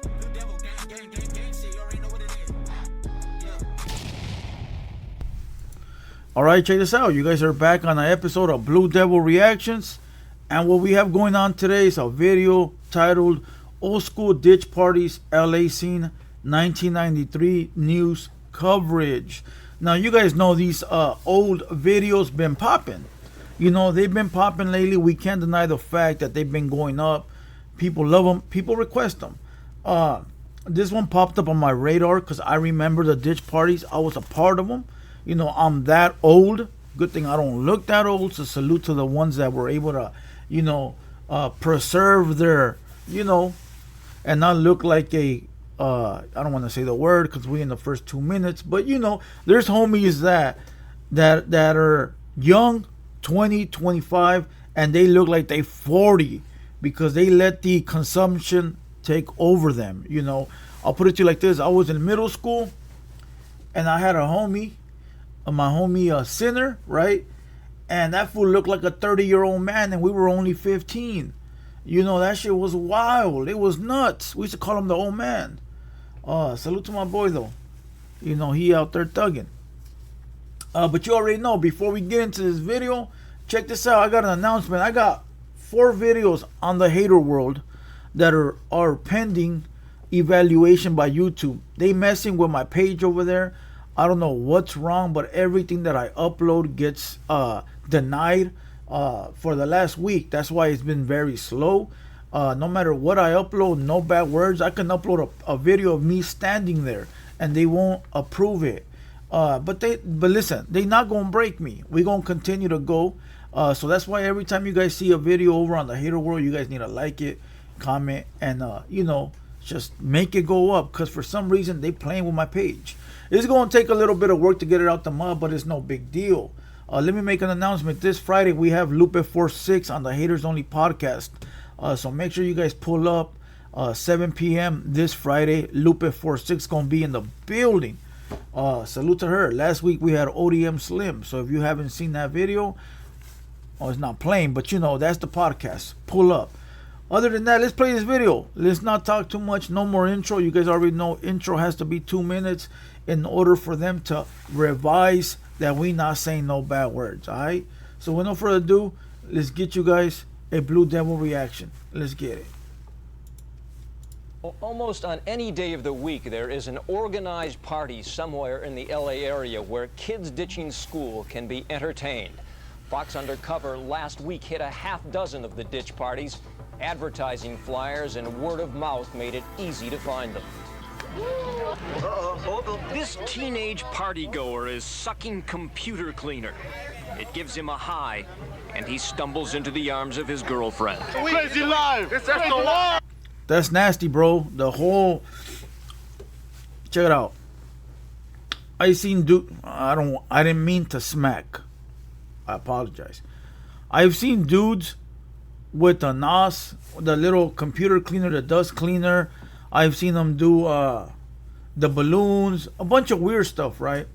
Blue Devil, gang, shit, you already know what it is. Yeah. Alright, check this out. You guys are back on an episode of Blue Devil Reactions. And what we have going on today is a video titled Old School Ditch Parties LA Scene 1993 News Coverage. Now, you guys know these old videos been popping. You know, they've been popping lately. We can't deny the fact that they've been going up. People love them. People request them. This one popped up on my radar because I remember the ditch parties. I was a part of them. You know, I'm that old. Good thing I don't look that old. So salute to the ones that were able to, you know, preserve their, you know, and not look like a, I don't want to say the word because we in the first 2 minutes. But, you know, there's homies that are young, 20, 25, and they look like they 40 because they let the consumption take over them. You know, I'll put it to you like this. I was in middle school and I had a homie, my homie Sinner, right? And that fool looked like a 30-year-old man and we were only 15. You know, that shit was wild. It was nuts. We used to call him the old man. Salute to my boy though. You know, he out there thugging. But you already know, before we get into this video, check this out. I got an announcement. I got 4 videos on the hater world that are pending evaluation by YouTube. They messing with my page over there. I don't know what's wrong, but everything that I upload gets denied for the last week. That's why it's been very slow. No matter what I upload, no bad words. I can upload a video of me standing there and they won't approve it. But listen, they not gonna break me. We gonna continue to go. So that's why every time you guys see a video over on the hater world, you guys need to like it, comment, and you know, just make it go up. Cause for some reason they playing with my page. It's gonna take a little bit of work to get it out the mud, but it's no big deal. Let me make an announcement. This Friday we have Lupe 46 on the Haters Only podcast. So make sure you guys pull up 7 p.m. this Friday. Lupe 46 gonna be in the building. Salute to her. Last week we had ODM Slim. So if you haven't seen that video, it's not playing, but you know, that's the podcast. Pull up. Other than that, let's play this video. Let's not talk too much. No more intro. You guys already know intro has to be 2 minutes in order for them to revise that we not saying no bad words. Alright? So with no further ado, let's get you guys a Blue Devil reaction. Let's get it. Almost on any day of the week, there is an organized party somewhere in the LA area where kids ditching school can be entertained. Fox Undercover last week hit a half-dozen of the ditch parties. Advertising flyers and word of mouth made it easy to find them. This teenage partygoer is sucking computer cleaner. It gives him a high, and he stumbles into the arms of his girlfriend. Crazy live! It's the live! That's nasty, bro. The whole... Check it out. I seen dude... I didn't mean to smack. I apologize. I've seen dudes with the NOS, the little computer cleaner, the dust cleaner. I've seen them do the balloons, a bunch of weird stuff, right?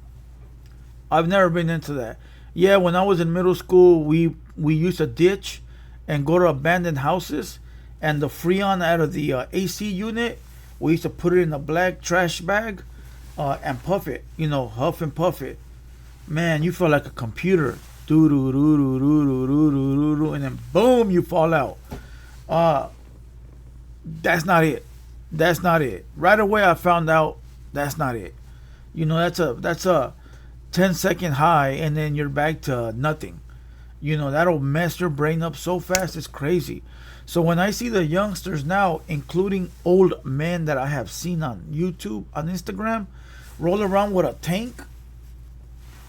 I've never been into that. Yeah, when I was in middle school, we used to ditch and go to abandoned houses, and the Freon out of the AC unit, we used to put it in a black trash bag and puff it, you know, huff and puff it. Man, you feel like a computer. And then boom, you fall out. That's not it. That's not it. Right away I found out that's not it. You know, that's a 10-second high and then you're back to nothing. You know, that'll mess your brain up so fast, it's crazy. So when I see the youngsters now, including old men that I have seen on YouTube, on Instagram, roll around with a tank,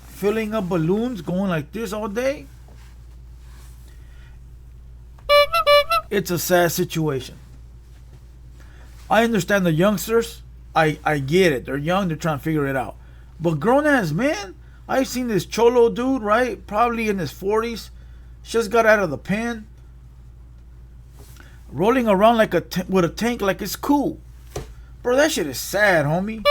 filling up balloons, going like this all day, it's a sad situation. I understand the youngsters. I get it. They're young. They're trying to figure it out. But grown-ass man, I've seen this cholo dude, right? Probably in his 40s. Just got out of the pen. Rolling around like with a tank like it's cool. Bro, that shit is sad, homie.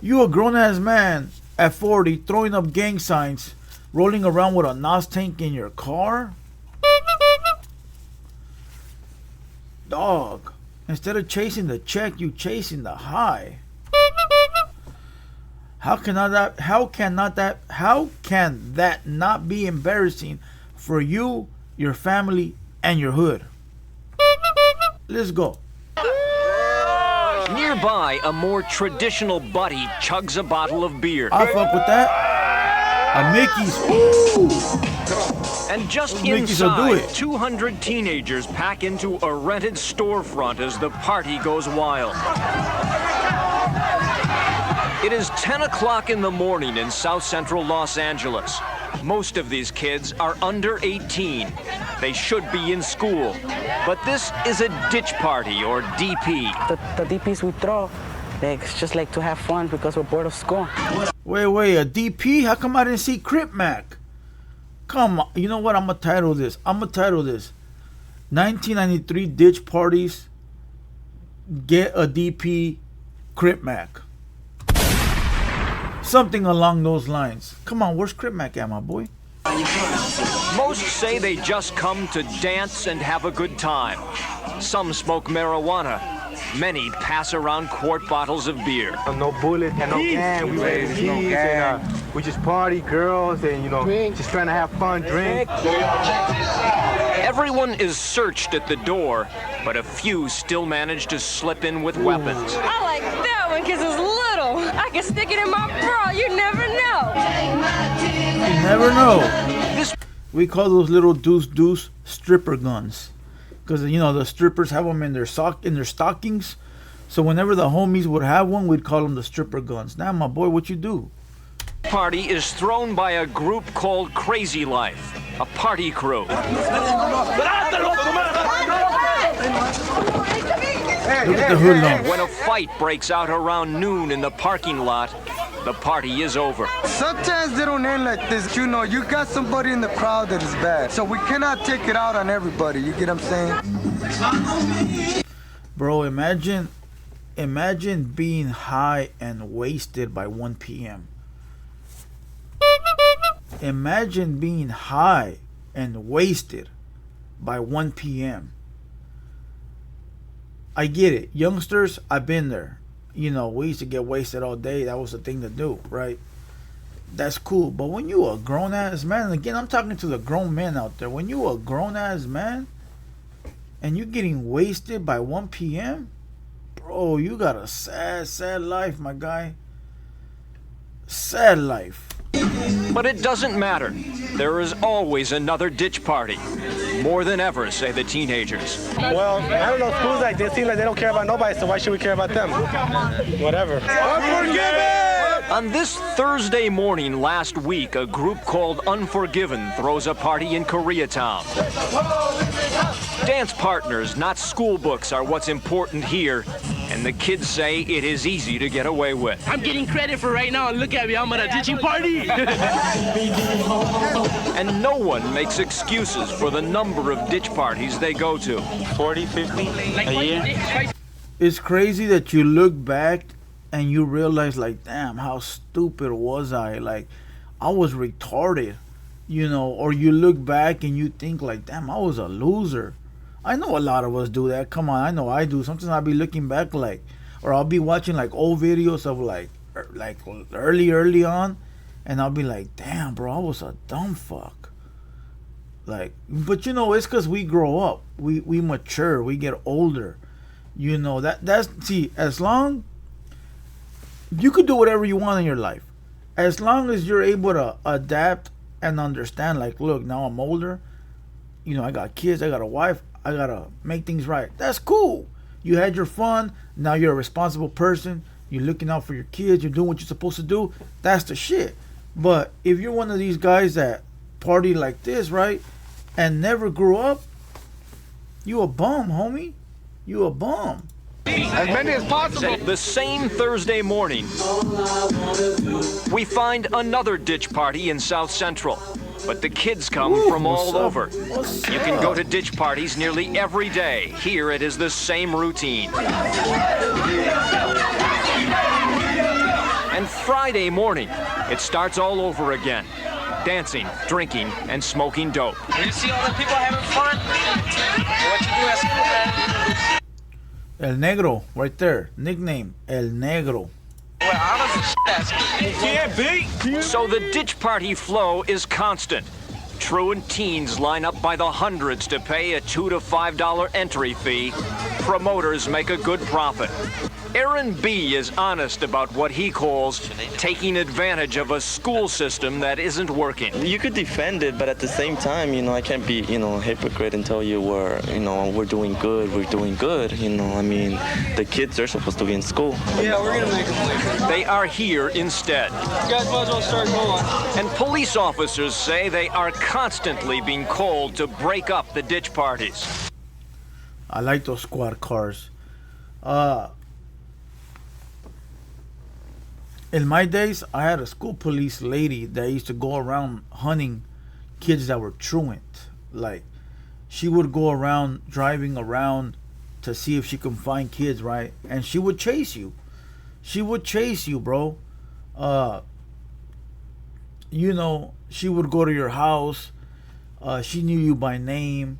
You a grown-ass man at 40 throwing up gang signs, rolling around with a NOS tank in your car? Dog. Instead of chasing the check, you chasing the high. How can that not be embarrassing for you, your family, and your hood? Let's go. Nearby, a more traditional buddy chugs a bottle of beer. I fuck with that. A Mickey's. Ooh. And just Mickey's will do inside, it. 200 teenagers pack into a rented storefront as the party goes wild. It is 10 o'clock in the morning in South Central Los Angeles. Most of these kids are under 18. They should be in school. But this is a ditch party, or DP. The DPs we throw, it's just like to have fun because we're bored of school. Wait, a DP? How come I didn't see Crip Mac? Come on, you know what? I'm gonna title this. 1993 ditch parties. Get a DP, Crip Mac. Something along those lines. Come on, where's Crip Mac at, my boy? Most say they just come to dance and have a good time. Some smoke marijuana. Many pass around quart bottles of beer. No bullets and no gang. We raise peace and we just party, girls, and just trying to have fun, drink. Everyone is searched at the door, but a few still manage to slip in with weapons. I like that one because it's little. I can stick it in my bra. You never know. You never know. We call those little deuce stripper guns. Because, the strippers have them in their stockings. So whenever the homies would have one, we'd call them the stripper guns. Now, my boy, what you do? Party is thrown by a group called Crazy Life, a party crew. Look at the hoodlums. When a fight breaks out around noon in the parking lot, the party is over. Sometimes they don't end like this. You got somebody in the crowd that is bad. So we cannot take it out on everybody. You get what I'm saying? Bro, imagine being high and wasted by 1 p.m. Imagine being high and wasted by 1 p.m. I get it. Youngsters, I've been there. We used to get wasted all day. That was the thing to do, right? That's cool. But when you a grown-ass man, and again, I'm talking to the grown men out there. When you a grown-ass man and you getting wasted by 1 p.m., bro, you got a sad life, my guy. Sad life. But it doesn't matter. There is always another ditch party. More than ever, say the teenagers. Well, I don't know, schools like this seem like they don't care about nobody, so why should we care about them? Whatever. Unforgiven! On this Thursday morning last week, a group called Unforgiven throws a party in Koreatown. Dance partners, not school books, are what's important here, and the kids say it is easy to get away with. I'm getting credit for right now, and look at me, I'm at a ditching party! And no one makes excuses for the number of ditch parties they go to. 40, 50 a year. It's crazy that you look back and you realize, like, damn, how stupid was I? Like, I was retarded, or you look back and you think, like, damn, I was a loser. I know a lot of us do that. Come on, I know I do. Sometimes I'll be looking back, like, or I'll be watching, like, old videos of, like early on, and I'll be like, damn, bro, I was a dumb fuck. Like, but it's because we grow up, we mature, we get older. As long you could do whatever you want in your life, as long as you're able to adapt and understand. Like, look, now I'm older. I got kids, I got a wife, I gotta make things right. That's cool. You had your fun. Now you're a responsible person. You're looking out for your kids. You're doing what you're supposed to do. That's the shit. But if you're one of these guys that party like this, right, and never grew up, you a bum, homie. You a bum. As many as possible. The same Thursday morning, we find another ditch party in South Central. But the kids come from all over. You can go to ditch parties nearly every day. Here it is the same routine. And Friday morning, it starts all over again. Dancing, drinking, and smoking dope. You see all the people having fun? What you do at school, man? El Negro, right there. Nickname, El Negro. So the ditch party flow is constant. Truant teens line up by the hundreds to pay a $2 to $5 entry fee. Promoters make a good profit. Aaron B. is honest about what he calls taking advantage of a school system that isn't working. You could defend it, but at the same time, I can't be, hypocrite and tell you we're doing good, I mean, the kids are supposed to be in school. Yeah, we're gonna make a play. They are here instead. You guys might as well start going. And police officers say they are constantly being called to break up the ditch parties. I like those squad cars. In my days, I had a school police lady that used to go around hunting kids that were truant. Like, she would go around driving around to see if she could find kids, right? And she would chase you. She would chase you, bro. She would go to your house. She knew you by name.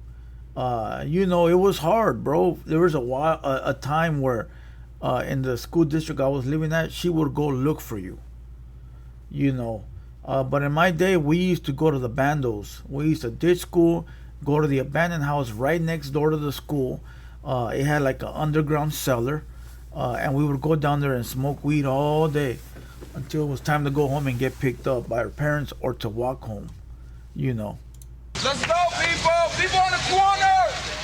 It was hard, bro. There was a time where in the school district I was living at, she would go look for you. But in my day, we used to go to the bandos. We used to ditch school, go to the abandoned house right next door to the school. It had like an underground cellar, and we would go down there and smoke weed all day until it was time to go home and get picked up by our parents or to walk home. Let's go, people! People on the corner!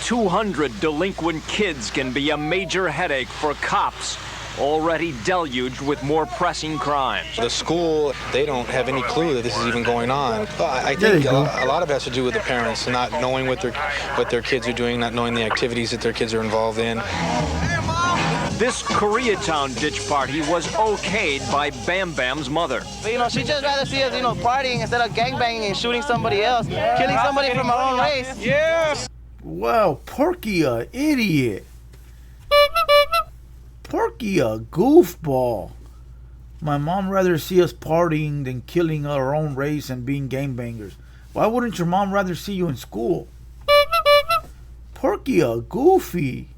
200 delinquent kids can be a major headache for cops, already deluged with more pressing crimes. The school, they don't have any clue that this is even going on. I think a lot of it has to do with the parents not knowing what their kids are doing, not knowing the activities that their kids are involved in. This Koreatown ditch party was okayed by Bam Bam's mother. But, she'd just rather see us, partying instead of gangbanging and shooting somebody else, killing somebody from our own race. Yeah! Wow, Porky a idiot. Porky a goofball. My mom rather see us partying than killing our own race and being gangbangers. Why wouldn't your mom rather see you in school? Porky a goofy.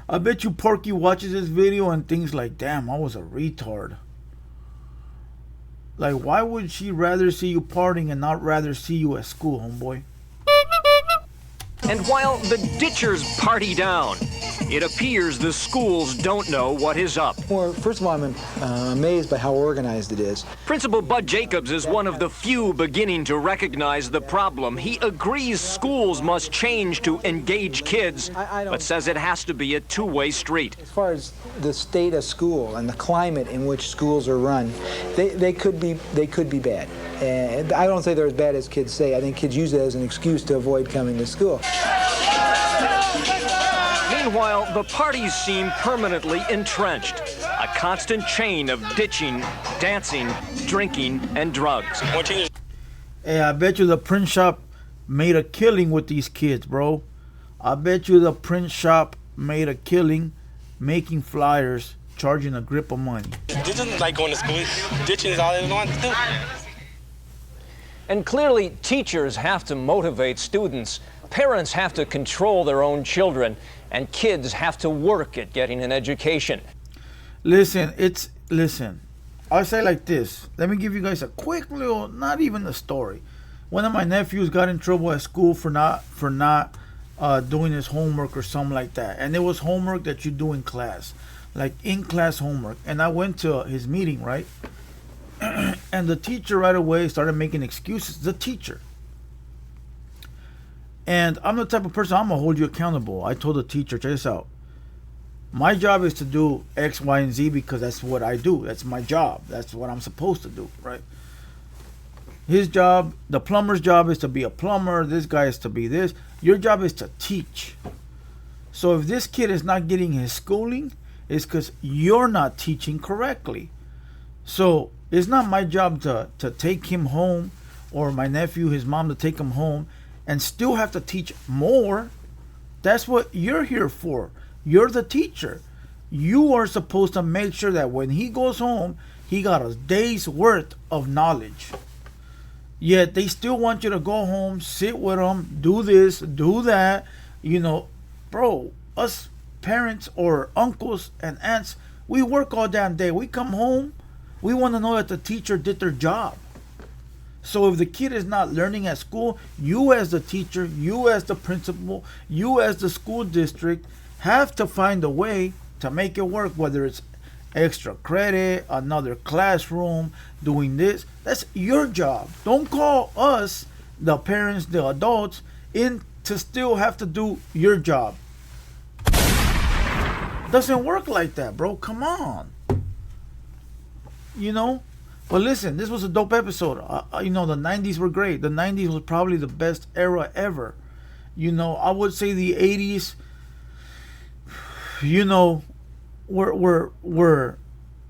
I bet you Porky watches this video and thinks like, damn, I was a retard. Like, why would she rather see you partying and not rather see you at school, homeboy? And while the ditchers party down, it appears the schools don't know what is up. Well, first of all, I'm amazed by how organized it is. Principal Bud Jacobs is one of the few beginning to recognize the problem. He agrees schools must change to engage kids, but says it has to be a two-way street. As far as the state of school and the climate in which schools are run, they could be bad. And I don't say they're as bad as kids say. I think kids use it as an excuse to avoid coming to school. Meanwhile, the parties seem permanently entrenched. A constant chain of ditching, dancing, drinking, and drugs. Hey, I bet you the print shop made a killing with these kids, bro. I bet you the print shop made a killing making flyers, charging a grip of money. This isn't like going to school. Ditching is all they want to do. And clearly, teachers have to motivate students, parents have to control their own children, and kids have to work at getting an education. Listen, I'll say like this. Let me give you guys a quick little, not even a story. One of my nephews got in trouble at school for not doing his homework or something like that. And it was homework that you do in class, like in-class homework. And I went to his meeting, right? And the teacher right away started making excuses. The teacher. And I'm the type of person, I'm going to hold you accountable. I told the teacher, check this out. My job is to do X, Y, and Z because that's what I do. That's my job. That's what I'm supposed to do, right? His job, the plumber's job is to be a plumber. This guy is to be this. Your job is to teach. So if this kid is not getting his schooling, it's because you're not teaching correctly. So it's not my job to take him home, or my nephew, his mom, to take him home and still have to teach more. That's what you're here for. You're the teacher. You are supposed to make sure that when he goes home, he got a day's worth of knowledge. Yet they still want you to go home, sit with them, do this, do that, bro, us parents or uncles and aunts, we work all damn day. We come home, we want to know that the teacher did their job. So if the kid is not learning at school, you as the teacher, you as the principal, you as the school district have to find a way to make it work, whether it's extra credit, another classroom, doing this. That's your job. Don't call us, the parents, the adults, in to still have to do your job. Doesn't work like that, bro. Come on. You know? But listen, this was a dope episode. You know, the 90s were great. The 90s was probably the best era ever. You know, I would say the 80s, you know, were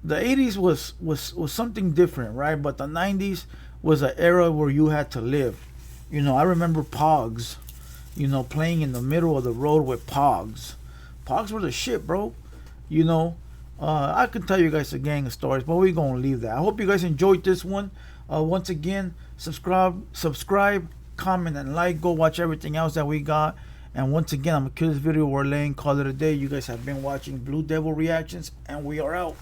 the 80s was something different, right? But the 90s was an era where you had to live. You know, I remember Pogs, you know, playing in the middle of the road with Pogs. Pogs were the shit, bro. You know, I can tell you guys a gang of stories, but we're gonna leave that. I hope you guys enjoyed this one. Once again, subscribe, comment, and like. Go watch everything else that we got. And once again, I'm gonna kill this video. We're laying, call it a day. You guys have been watching Blue Devil Reactions, and we are out.